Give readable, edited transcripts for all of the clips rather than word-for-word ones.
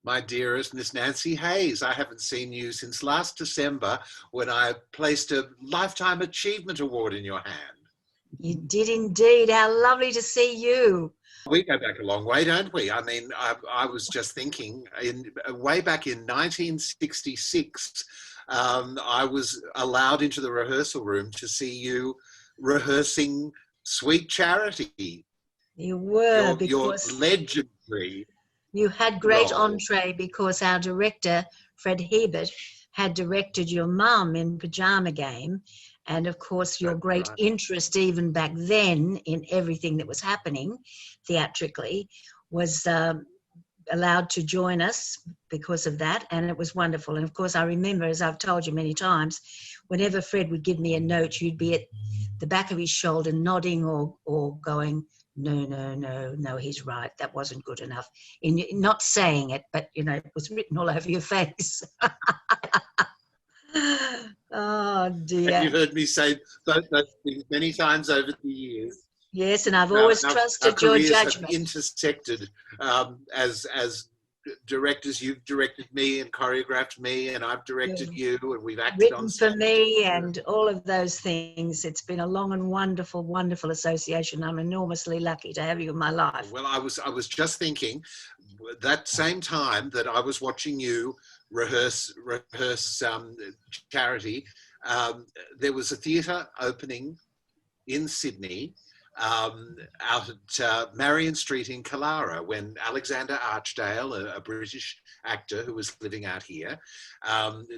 my dearest Miss Nancye Hayes. I haven't seen you since last December when I placed a Lifetime Achievement Award in your hand. You did indeed. How lovely to see you. We go back a long way, don't we? I mean, I was just thinking, way back in 1966, I was allowed into the rehearsal room to see you rehearsing Sweet Charity. You were, your because legendary you had great role. entree, because our director, Fred Hebert, had directed your mum in Pajama Game. And of course, your great interest even back then in everything that was happening theatrically was allowed to join us because of that. And it was wonderful. And of course, I remember, as I've told you many times, whenever Fred would give me a note, you'd be at the back of his shoulder nodding or going, no, he's right. That wasn't good enough. Not saying it, but, you know, it was written all over your face. Oh, dear. And you've heard me say those things many times over the years. Yes, and I've always trusted your judgment. Have intersected as directors. You've directed me and choreographed me, and I've directed you, and we've acted on stage. Written for me and all of those things. It's been a long and wonderful, wonderful association. I'm enormously lucky to have you in my life. Well, I was just thinking, that same time that I was watching you rehearse Charity, there was a theatre opening in Sydney, out at Marion Street in Killara, when Alexander Archdale, a British actor who was living out here,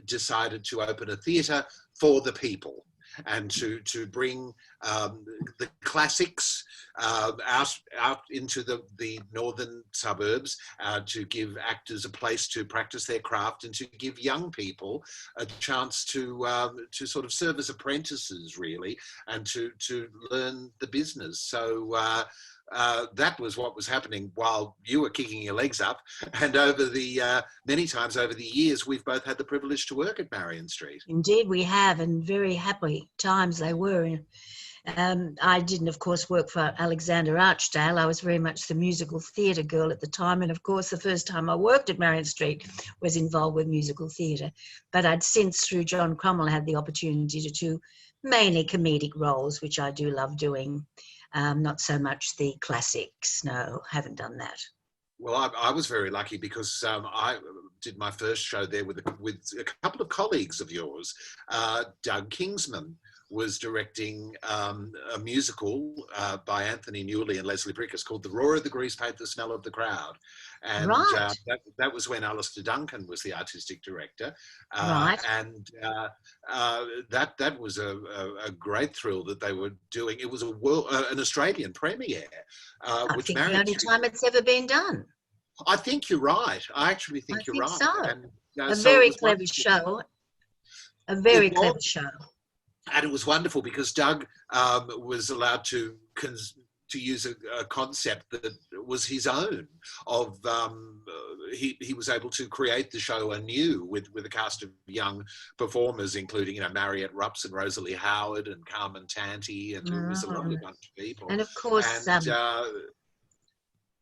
decided to open a theatre for the people and to bring the classics out into the northern suburbs, to give actors a place to practice their craft and to give young people a chance to sort of serve as apprentices, really, and to learn the business. So that was what was happening while you were kicking your legs up. And over the many times over the years, we've both had the privilege to work at Marion Street. Indeed, we have, and very happy times they were. I didn't, of course, work for Alexander Archdale. I was very much the musical theatre girl at the time. And, of course, the first time I worked at Marion Street was involved with musical theatre. But I'd since, through John Cromwell, had the opportunity to do mainly comedic roles, which I do love doing. Not so much the classics. No, haven't done that. Well, I was very lucky because I did my first show there with a couple of colleagues of yours. Doug Kingsman was directing a musical by Anthony Newley and Leslie Bricusse called The Roar of the Grease Paint, The Smell of the Crowd. And right. That was when Alistair Duncan was the artistic director. Right. And that was a great thrill that they were doing. It was an Australian premiere. I think the only time it's ever been done. I think you're right. I actually think you're right. So. And, a very clever show. A very clever show. And it was wonderful because Doug was allowed to use a concept that was his own. He was able to create the show anew with a cast of young performers, including Mariette Rups and Rosalie Howard and Carmen Tanti, and it was a lovely bunch of people. And of course,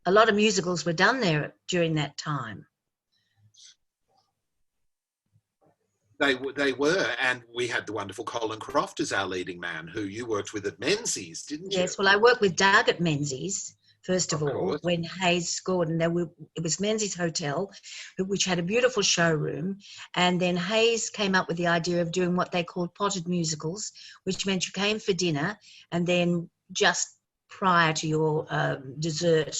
a lot of musicals were done there during that time. They were, and we had the wonderful Colin Croft as our leading man, who you worked with at Menzies, didn't you? Yes, well, I worked with Doug at Menzies, first of all, when Hayes scored, and it was Menzies Hotel, which had a beautiful showroom, and then Hayes came up with the idea of doing what they called potted musicals, which meant you came for dinner, and then just prior to your dessert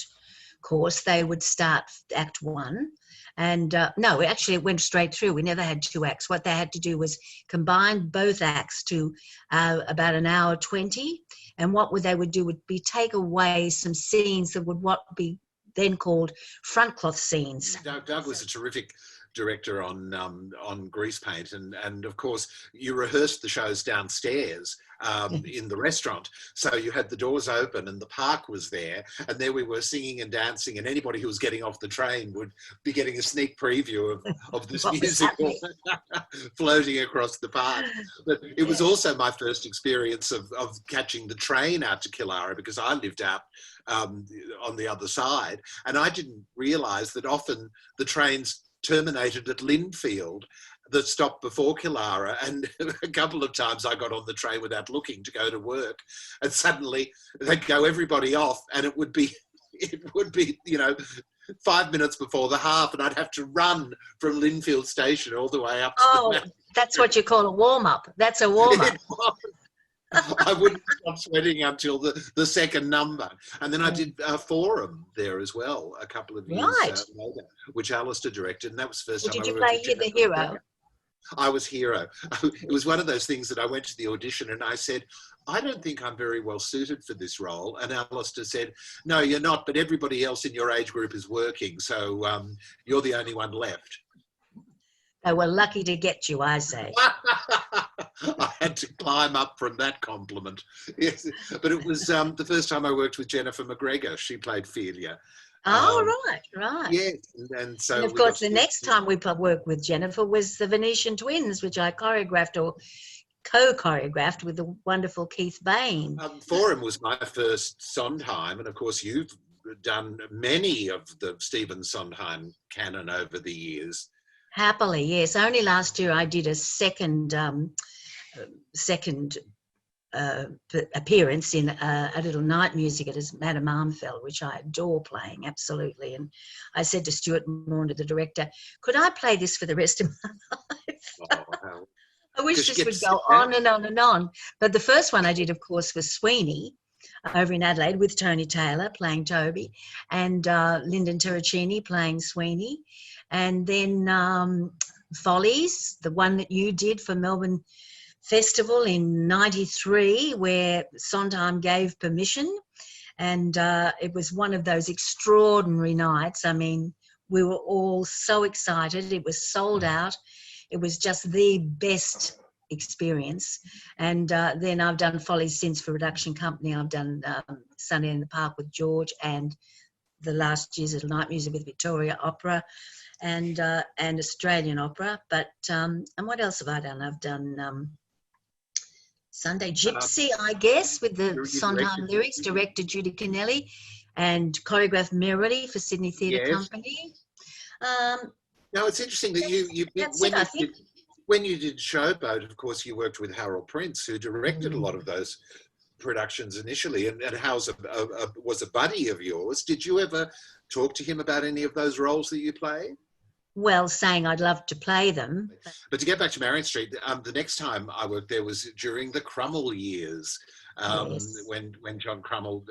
course, they would start Act 1. And no, actually it went straight through. We never had two acts. What they had to do was combine both acts to about an hour 20. And what they would do would be take away some scenes that would be then called front cloth scenes. Doug was a terrific director on grease paint, and of course you rehearsed the shows downstairs in the restaurant. So you had the doors open and the park was there, and there we were singing and dancing, and anybody who was getting off the train would be getting a sneak preview of this musical floating across the park. But it was also my first experience of catching the train out to Killara, because I lived out on the other side, and I didn't realise that often the trains terminated at Lindfield that stopped before Killara, and a couple of times I got on the train without looking to go to work, and suddenly they'd go everybody off, and it would be 5 minutes before the half, and I'd have to run from Lindfield station all the way up to the mountain. That's what you call a warm-up. That's a warm-up. I wouldn't stop sweating until the second number. And then I did Forum there as well a couple of years later, which Alistair directed, and that was the first time did I you worked play with the hero? I was Hero. It was one of those things that I went to the audition and I said, I don't think I'm very well suited for this role. And Alistair said, no, you're not, but everybody else in your age group is working, so you're the only one left. They were lucky to get you, I say. I had to climb up from that compliment. Yes, but it was the first time I worked with Jennifer McGregor. She played Felia. Right. Yes, and so. And of course, the next time we worked with Jennifer was the Venetian Twins, which I choreographed or co-choreographed with the wonderful Keith Bain. Forum was my first Sondheim, and of course you've done many of the Stephen Sondheim canon over the years. Happily, yes. Only last year I did a second appearance in a little night music at Madame Armfeld, which I adore playing, absolutely. And I said to Stuart Maunder, the director, could I play this for the rest of my life? Oh, I wish this would go on and on and on. But the first one I did, of course, was Sweeney over in Adelaide with Tony Taylor playing Toby and Lyndon Terracini playing Sweeney. And then Follies, the one that you did for Melbourne Festival in '93, where Sondheim gave permission. And it was one of those extraordinary nights. I mean, we were all so excited. It was sold out. It was just the best experience. And then I've done Follies since for Production Company. I've done Sunday in the Park with George, and the last year's Little Night Music with Victoria Opera and Australian Opera. But and what else have I done? I've done Sunday Gypsy, I guess, with the Sondheim lyrics, directed Judy Kennelly, and choreographed Merrily for Sydney Theatre Company. Now, it's interesting that when you did Showboat, of course, you worked with Harold Prince, who directed a lot of those productions initially, and How's was a buddy of yours. Did you ever talk to him about any of those roles that you played? Well, saying I'd love to play them. But to get back to Marion Street, the next time I worked there was during the Crummell years, when John Crummell,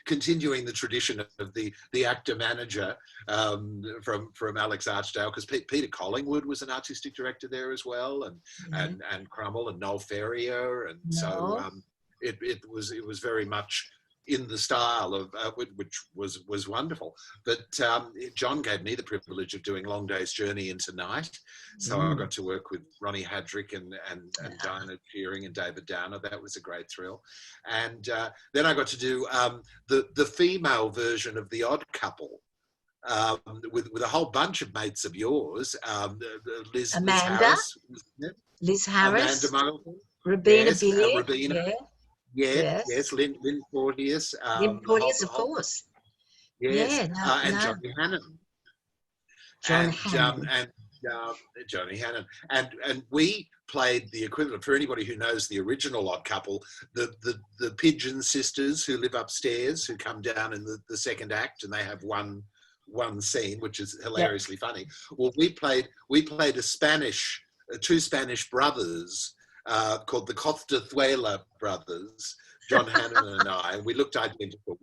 continuing the tradition of the actor-manager from Alex Archdale, because Peter Collingwood was an artistic director there as well, and Crummell and Noel Ferrier, and so it was very much in the style of which was wonderful. But John gave me the privilege of doing Long Day's Journey into Night, so I got to work with Ronnie Hadrick and Diana Shearing and David Downer. That was a great thrill. And then I got to do the female version of The Odd Couple, with a whole bunch of mates of yours, Liz Harris, Amanda Muggleton, Rabina Beard, Yes, Lynn Porteous. Lynn Porteous, of course. Yes, and Johnny Hannon. Johnny Hannon. And we played the equivalent, for anybody who knows the original Odd Couple, the Pigeon sisters who live upstairs, who come down in the second act, and they have one scene, which is hilariously funny. Well, we played two Spanish brothers, called the Coftazuela brothers, John Hannon and I. We looked identical.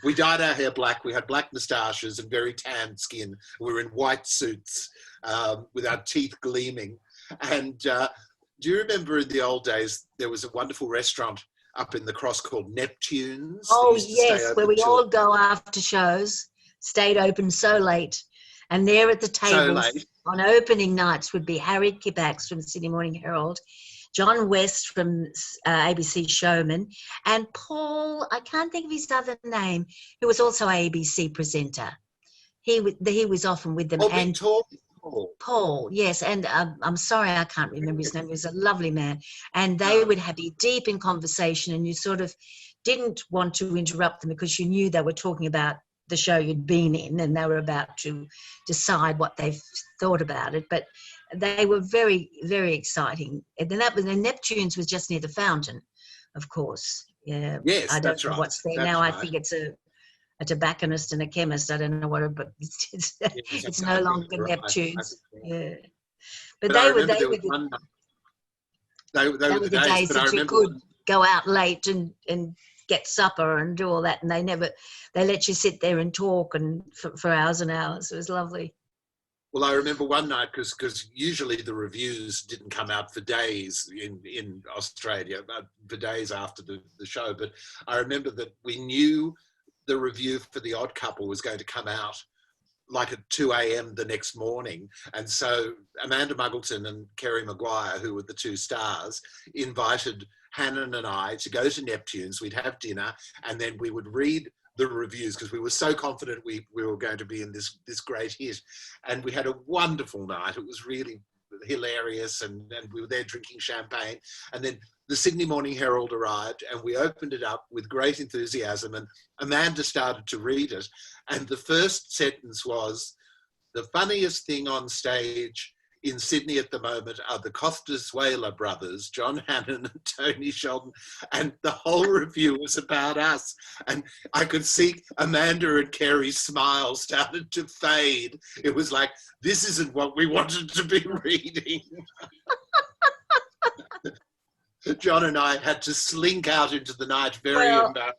We dyed our hair black. We had black moustaches and very tanned skin. We were in white suits with our teeth gleaming. And do you remember in the old days, there was a wonderful restaurant up in the Cross called Neptune's? Oh, yes, where we all go after shows, stayed open so late. And there at the So tables late. on opening nights would be Harry Kippax from the Sydney Morning Herald, John West from ABC Showman, and Paul, I can't think of his other name, who was also an ABC presenter. He was often with them. Oh, And big tall Paul. Paul, yes, and I'm sorry I can't remember his name. He was a lovely man, and they would be deep in conversation, and you sort of didn't want to interrupt them because you knew they were talking about the show you'd been in, and they were about to decide what they thought about it. But they were very, very exciting. And then Neptune's was just near the fountain, of course. Yeah, Yes, I don't that's know right. what's there That's now. right. I think it's a tobacconist and a chemist. I don't know what, but Yes, it's I no think longer you're right. Neptune's. Yeah, But but I they were remember there was the, one night. They were they were the the days. days But I that you remember could go out late and get supper and do all that, and they let you sit there and talk and for hours and hours. It was lovely. Well, I remember one night because usually the reviews didn't come out for days in Australia, for days after the show. But I remember that we knew the review for The Odd Couple was going to come out like at 2 a.m. the next morning. And so Amanda Muggleton and Kerry Maguire, who were the two stars, invited Hannon and I to go to Neptune's. We'd have dinner and then we would read the reviews because we were so confident we were going to be in this great hit. And we had a wonderful night. It was really hilarious, and we were there drinking champagne. And then the Sydney Morning Herald arrived and we opened it up with great enthusiasm, and Amanda started to read it. And the first sentence was, "The funniest thing on stage in Sydney at the moment are the Costas-Whaler brothers, John Hannon and Tony Sheldon." And the whole review was about us. And I could see Amanda and Kerry's smile started to fade. It was like, this isn't what we wanted to be reading. John and I had to slink out into the night very embarrassed.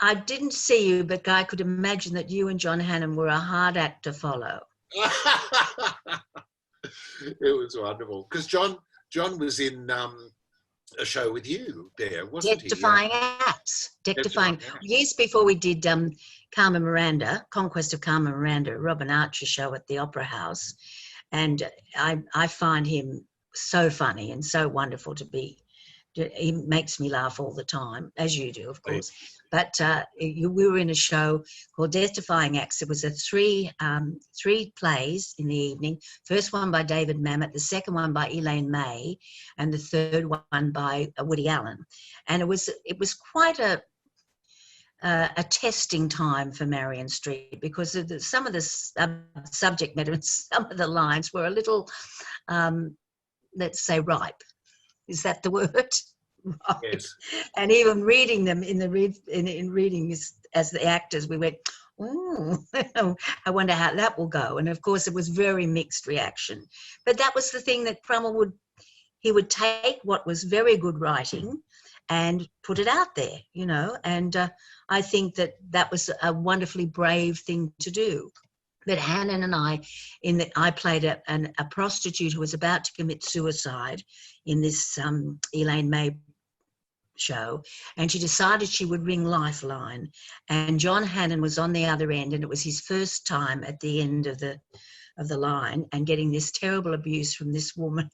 I didn't see you, but I could imagine that you and John Hannon were a hard act to follow. It was wonderful because John was in a show with you there, wasn't Death-defying acts. Death-defying. Years before we did Carmen Miranda, Conquest of Carmen Miranda, Robin Archer show at the Opera House, and I find him so funny and so wonderful to be. He makes me laugh all the time, as you do, of course. But we were in a show called Death-Defying Acts. It was a three plays in the evening. First one by David Mamet, the second one by Elaine May, and the third one by Woody Allen. And it was quite a testing time for Marion Street because some of the subject matter and some of the lines were a little, let's say, ripe. Is that the word? Right. Yes. And even reading them in reading as the actors, we went, "Oh, I wonder how that will go." And of course, it was very mixed reaction. But that was the thing that Crummell would take what was very good writing and put it out there, you know. And I think that was a wonderfully brave thing to do. But Hannon and I played a prostitute who was about to commit suicide in this Elaine May show, and she decided she would ring Lifeline. And John Hannon was on the other end, and it was his first time at the end of the line and getting this terrible abuse from this woman.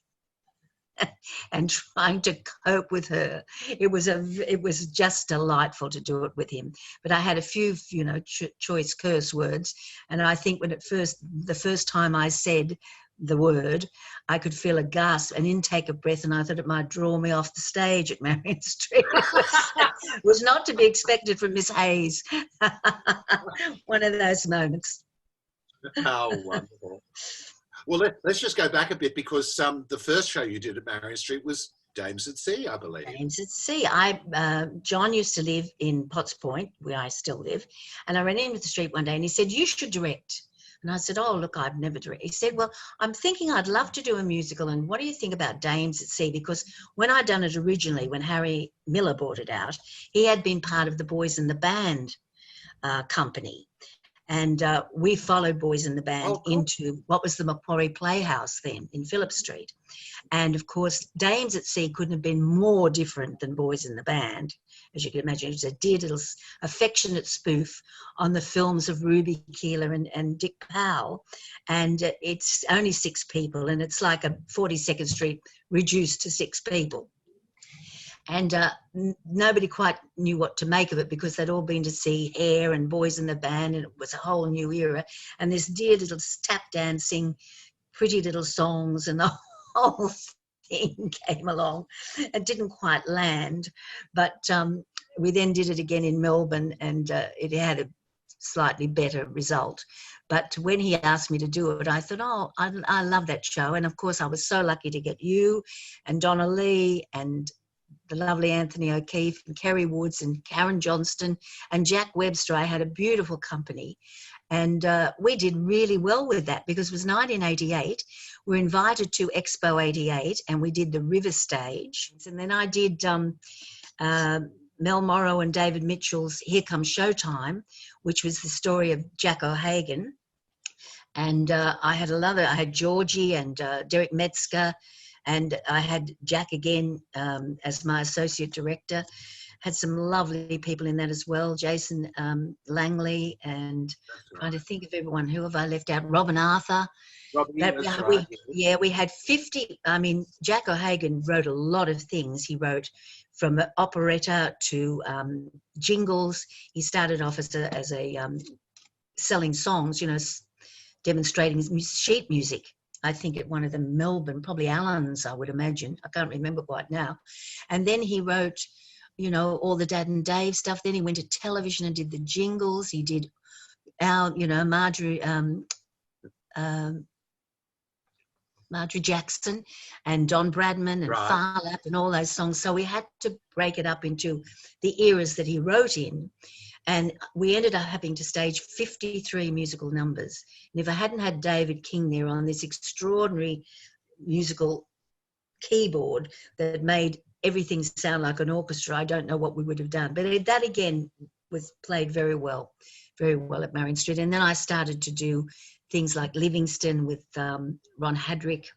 And trying to cope with her, it was just delightful to do it with him. But I had a few, choice curse words, and I think the first time I said the word, I could feel a gasp, an intake of breath, and I thought it might draw me off the stage at Marion Street. It was not to be expected from Miss Hayes. One of those moments. How wonderful. Well, let's just go back a bit because the first show you did at Marion Street was Dames at Sea, I believe. Dames at Sea. John used to live in Potts Point, where I still live, and I ran into the street one day and he said, "You should direct." And I said, "Oh, look, I've never directed." He said, "Well, I'm thinking I'd love to do a musical, and what do you think about Dames at Sea?" Because when I'd done it originally, when Harry Miller brought it out, he had been part of the Boys in the Band company. And we followed Boys in the Band into what was the Macquarie Playhouse then in Phillip Street. And, of course, Dames at Sea couldn't have been more different than Boys in the Band. as you can imagine. It's a dear little affectionate spoof on the films of Ruby Keeler and Dick Powell. And it's only 6 people, and it's like a 42nd Street reduced to 6 people. And nobody quite knew what to make of it because they'd all been to see Hair and Boys in the Band, and it was a whole new era. And this dear little tap dancing, pretty little songs, and the whole thing came along and didn't quite land. But we then did it again in Melbourne, and it had a slightly better result. But when he asked me to do it, I thought, oh, I love that show. And of course, I was so lucky to get you and Donna Lee and the lovely Anthony O'Keefe and Kerry Woods and Karen Johnston and Jack Webster. I had a beautiful company. And we did really well with that because it was 1988. We were invited to Expo 88 and we did the River Stage. And then I did Mel Morrow and David Mitchell's Here Comes Showtime, which was the story of Jack O'Hagan. And I had Georgie and Derek Metzger, and I had Jack again as my associate director. Had some lovely people in that as well. Jason Langley, and trying to think of everyone. Who have I left out? Robin Arthur. We had 50. I mean, Jack O'Hagan wrote a lot of things. He wrote from operetta to jingles. He started off as a selling songs, demonstrating sheet music. I think at one of the Melbourne, probably Allen's, I would imagine. I can't remember quite now. And then he wrote, all the Dad and Dave stuff. Then he went to television and did the jingles. He did Marjorie Jackson and Don Bradman and Far Lap and all those songs. So we had to break it up into the eras that he wrote in. And we ended up having to stage 53 musical numbers. And if I hadn't had David King there on this extraordinary musical keyboard that made everything sound like an orchestra, I don't know what we would have done. But that, again, was played very well at Marion Street. And then I started to do things like Livingston with Ron Hadrick,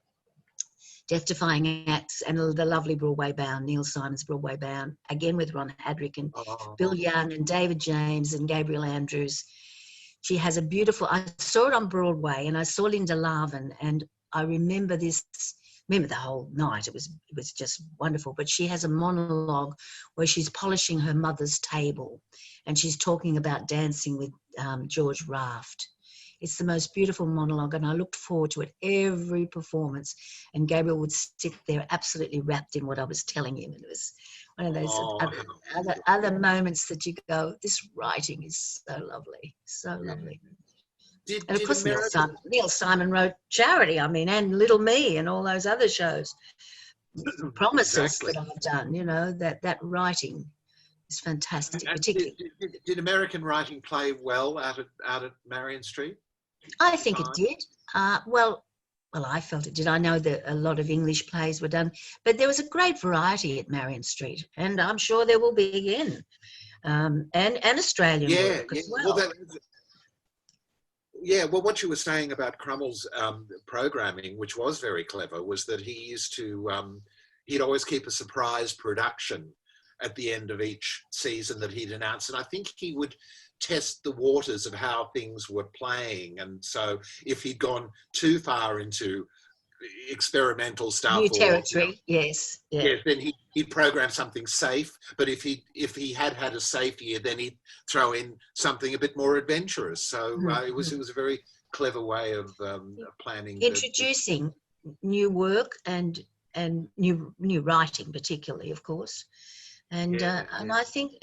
Death-Defying Acts, and the lovely Broadway Bound, Neil Simon's Broadway Bound, again with Ron Hadrick and Bill Young and David James and Gabriel Andrews. She has a beautiful, I saw it on Broadway and I saw Linda Lavin, and I remember the whole night. It was just wonderful. But she has a monologue where she's polishing her mother's table and she's talking about dancing with George Raft. It's the most beautiful monologue, and I looked forward to it every performance. And Gabriel would sit there absolutely wrapped in what I was telling him. And it was one of those other moments that you go, this writing is so lovely, so lovely. And of course, Neil Simon wrote Charity, and Little Me and all those other shows. Promises that I've done, that writing is fantastic. And particularly. Did American writing play well out at Marion Street? I think it did. Well, I felt it did. I know that a lot of English plays were done, but there was a great variety at Marion Street, and I'm sure there will be again, and Australian work as well. Well, what you were saying about Crummel's programming, which was very clever, was that he used to, he'd always keep a surprise production at the end of each season that he'd announce. And I think he would test the waters of how things were playing. And so if he'd gone too far into experimental stuff, new territory, yes, then he'd program something safe. But if he had a safe year, then he'd throw in something a bit more adventurous. So it was a very clever way of planning, introducing new work and new writing, particularly, of course. And I think,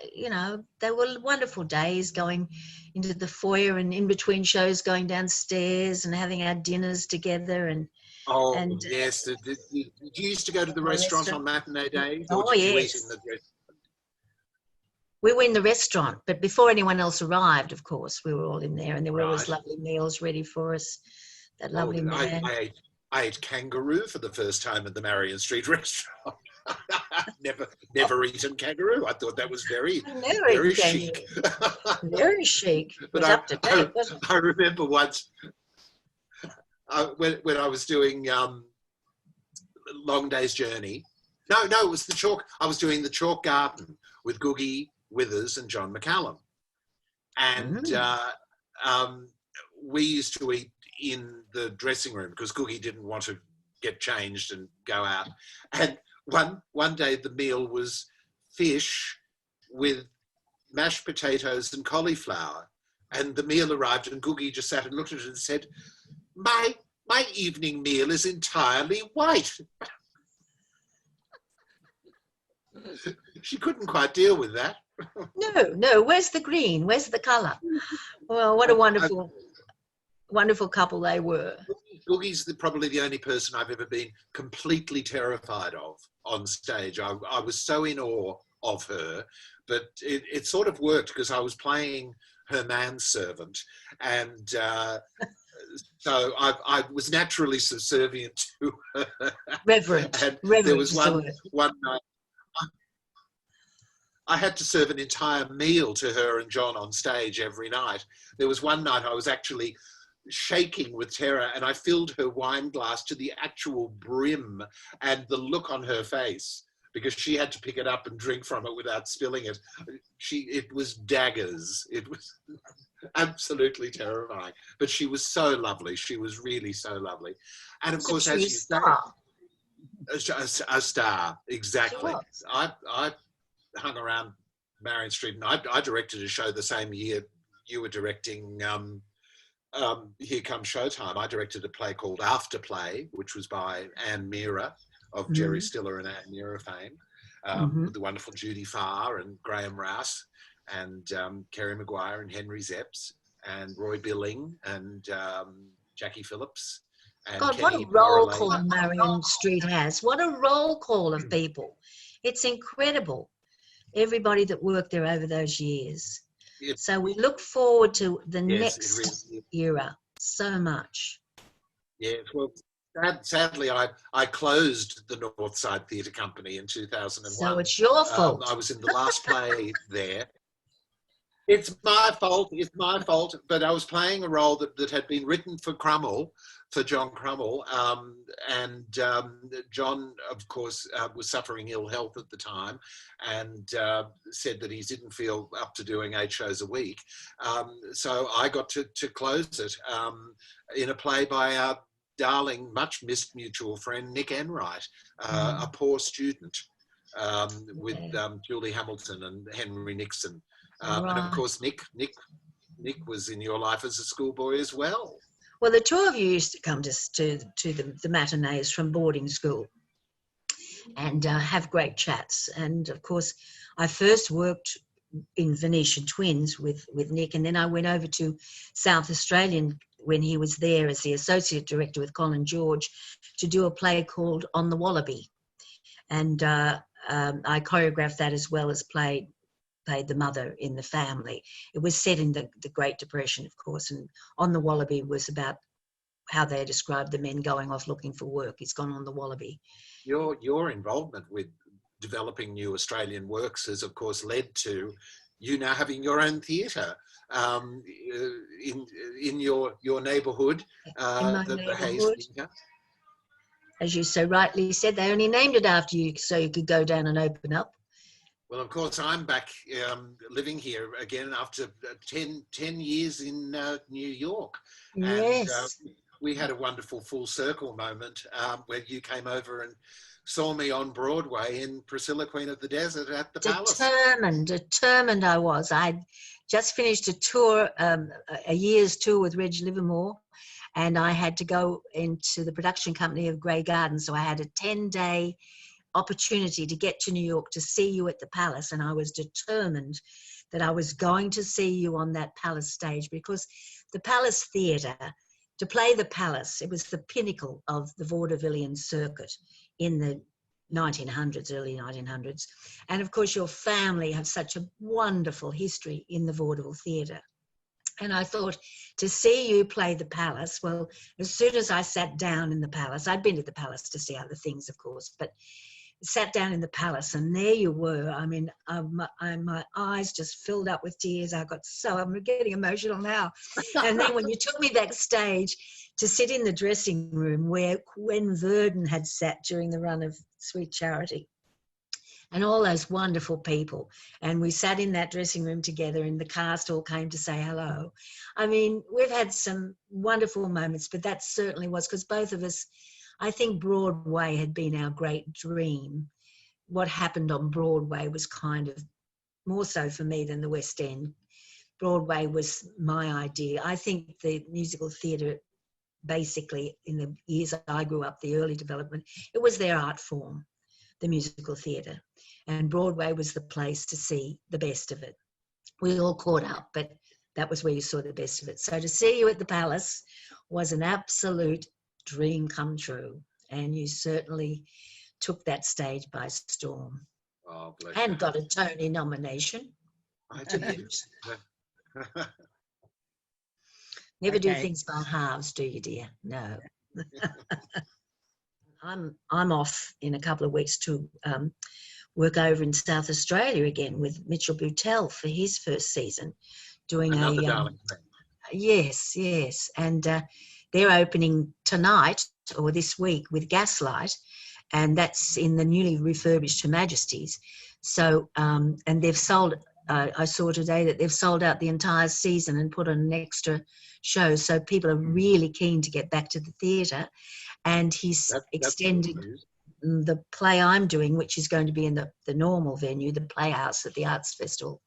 they were wonderful days going into the foyer and in between shows going downstairs and having our dinners together. Yes. Did you used to go to the restaurant on matinee days? Or did you eat in the restaurant? We were in the restaurant, but before anyone else arrived, of course, we were all in there, and there were always lovely meals ready for us. That lovely man. I ate kangaroo for the first time at the Marion Street restaurant. never eaten kangaroo. I thought that was very chic. Very chic. But up to date, wasn't it? I remember once when I was doing Long Day's Journey. No, it was the chalk. I was doing the Chalk Garden with Googie Withers and John McCallum. And we used to eat in the dressing room because Googie didn't want to get changed and go out. And one day the meal was fish with mashed potatoes and cauliflower. And the meal arrived and Googie just sat and looked at it and said, my evening meal is entirely white. She couldn't quite deal with that. No, where's the green? Where's the colour? Well, what a wonderful couple they were. Googie's probably the only person I've ever been completely terrified of on stage. I was so in awe of her, but it sort of worked because I was playing her manservant, and so I was naturally subservient to her. Reverent. And Reverent there was one night I had to serve an entire meal to her and John on stage every night. There was one night I was actually shaking with terror and I filled her wine glass to the actual brim, and the look on her face, because she had to pick it up and drink from it without spilling it. It was daggers. It was absolutely terrifying. But she was so lovely. She was really so lovely. And of course, as you say, a star, exactly. I hung around Marion Street, and I directed a show the same year you were directing Here Comes Showtime. I directed a play called Afterplay, which was by Anne Meara of Jerry Stiller and Anne Meara fame, with the wonderful Judy Farr and Graham Rouse and Kerry Maguire and Henry Zepps and Roy Billing and Jackie Phillips. And God, Kenny what a roll Morley. call Marion Street has. What a roll call of people. It's incredible, everybody that worked there over those years. So we look forward to the next era so much. Yes, well, sadly, I closed the Northside Theatre Company in 2001. So it's your fault. I was in the last play there. It's my fault. It's my fault. But I was playing a role that had been written for Crummell, for John Crummell, and John, of course, was suffering ill health at the time, and said that he didn't feel up to doing 8 shows a week. So I got to close it in a play by our darling, much missed mutual friend Nick Enright, A Poor Student, with Julie Hamilton and Henry Nixon. And of course, Nick was in your life as a schoolboy as well. Well, the two of you used to come to the matinees from boarding school and have great chats. And of course, I first worked in Venetian Twins with Nick, and then I went over to South Australian when he was there as the associate director with Colin George to do a play called On the Wallaby. And I choreographed that as well as played the mother in the family. It was set in the Great Depression, of course, and On the Wallaby was about how they described the men going off looking for work. He's gone on the Wallaby. Your involvement with developing new Australian works has, of course, led to you now having your own theatre in your neighbourhood. The Hayes Theatre. As you so rightly said, they only named it after you so you could go down and open up. Well, of course, I'm back living here again after 10 years in New York. Yes. And we had a wonderful full circle moment where you came over and saw me on Broadway in Priscilla, Queen of the Desert at the Palace. Determined I was. I'd just finished a tour, a year's tour with Reg Livermore, and I had to go into the production company of Grey Garden. So I had a 10-day opportunity to get to New York to see you at the Palace, and I was determined that I was going to see you on that Palace stage, because the Palace Theatre, to play the Palace, it was the pinnacle of the vaudevillian circuit in the 1900s, early 1900s. And of course your family have such a wonderful history in the vaudeville theatre. And I thought, to see you play the Palace, well, as soon as I sat down in the Palace, I'd been to the Palace to see other things, of course, but sat down in the Palace and there you were. I mean, my eyes just filled up with tears. I'm getting emotional now. And then when you took me backstage to sit in the dressing room where Gwen Verdon had sat during the run of Sweet Charity, and all those wonderful people. And we sat in that dressing room together and the cast all came to say hello. I mean, we've had some wonderful moments, but that certainly was because both of us, I think Broadway had been our great dream. What happened on Broadway was kind of more so for me than the West End. Broadway was my idea. I think the musical theatre, basically in the years I grew up, the early development, it was their art form, the musical theatre. And Broadway was the place to see the best of it. We all caught up, but that was where you saw the best of it. So to see you at the Palace was an absolute dream come true. And you certainly took that stage by storm. Oh, bless And you. got a Tony nomination. I did. Never do Okay. things by halves, do you, dear? No. I'm off in a couple of weeks to work over in South Australia again with Mitchell Butel for his first season, doing Another darling friend. Yes, and they're opening tonight or this week with Gaslight, and that's in the newly refurbished Her Majesty's. So, and they've sold. I saw today that they've sold out the entire season and put on an extra show. So people are really keen to get back to the theatre. And he's extended the play I'm doing, which is going to be in the normal venue, the Playhouse at the Arts Festival.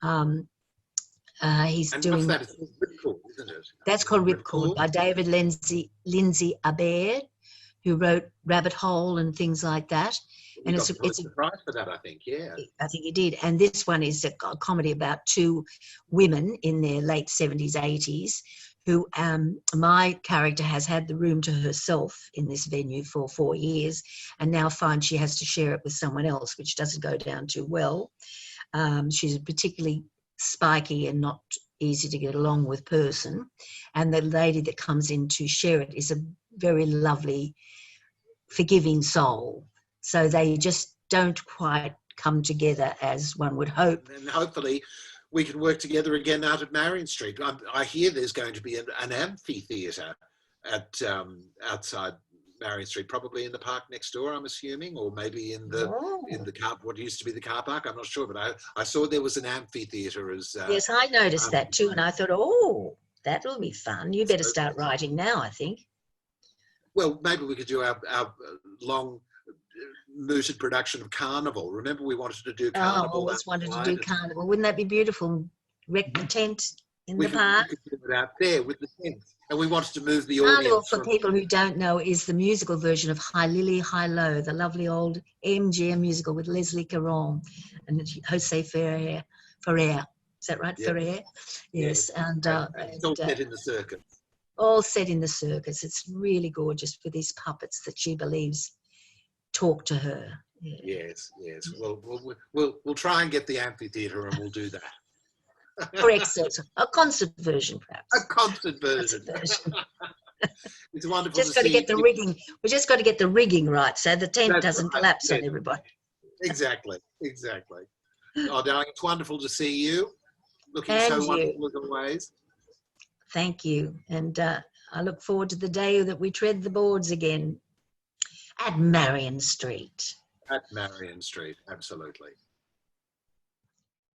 He's And doing what's that? It's Ripcord, isn't it? That's called Ripcord by David Lindsay Abaird, who wrote Rabbit Hole and things like that. And it's a prize for that, I think. Yeah, I think he did. And this one is a comedy about two women in their late 70s, 80s, who my character has had the room to herself in this venue for 4 years, and now finds she has to share it with someone else, which doesn't go down too well. She's a particularly spiky and not easy to get along with person, and the lady that comes in to share it is a very lovely, forgiving soul. So they just don't quite come together as one would hope. and hopefully we can work together again out at Marion Street. I hear there's going to be an amphitheatre at outside Marion Street, probably in the park next door, I'm assuming, or maybe in the car, what used to be the car park. I'm not sure, but I saw there was an amphitheatre as. Yes, I noticed that too, and I thought, oh, that'll be fun. You better start writing now, I think. Well, maybe we could do our long mooted production of Carnival. Remember, we wanted to do Carnival. Oh, always wanted to do Carnival. Wouldn't that be beautiful? Wreck the tent in the park. We could do it out there with the tent. And we wanted to move the Carnival, audience. for people who don't know, is the musical version of High Lily, High Low, the lovely old MGM musical with Leslie Caron and Jose Ferrer. Is that right? Yeah. Ferrer? Yes. And it's all set in the circus. All set in the circus. It's really gorgeous with these puppets that she believes talk to her. Yeah. Yes. We'll try and get the amphitheatre and we'll do that. Correct, a concert version, perhaps. A concert version. It's wonderful. Just got to get the rigging. We just got to get the rigging right, so the tent doesn't collapse on everybody. Exactly. Oh, darling, it's wonderful to see you. Looking so wonderful as always. Thank you, and I look forward to the day that we tread the boards again at Marion Street. At Marion Street, absolutely.